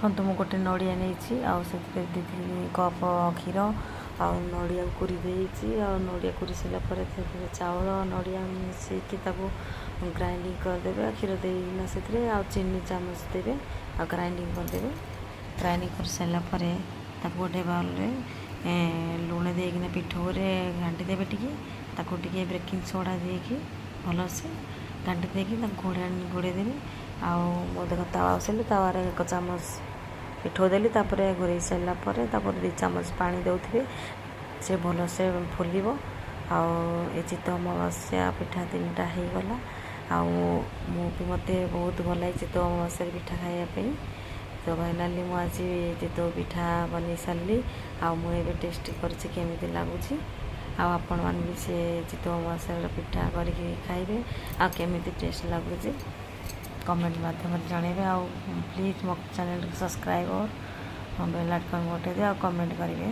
देखो मु गोटे नड़िया नहीं आउ से 2-3 कप क्षीर आ नड़िया कुरी नड़िया कुरी सारापर चाउल नड़िया मिसेक ग्राइंडिंग करदे क्षीर देना से चीनी चामच देवे आ ग्राइंडिंग करदे ग्राइंडिंग कर सारापर गोटे बाउल लुण देकिना पिठो घाटी देवे टे बेकिंग सोडा देकी भलसे घाटी देकी घोड़े देवी आउ देख तावा बसैली तावार 1 चामच पिठो देली घोड़े सारापर 2 चामच पानी दौथे से भलसे फुल आउ चितौ अमावास्या पिठा 3टा होगला मत बहुत भल लगे चितौ अमावास्या पिठा खायापी तो फाइनाली मुझे चितौ पिठा बन सारे आए टेस्ट करमी लगुच आपण मैंने भी से चितौ अमावास्या पिठा करके खाइबे आमी टेस्ट लगुच कमेंट माध्यम जनइबे प्लीज मो चैनल सब्सक्राइब और बेल आइकन बटन दे कमेंट करेंगे।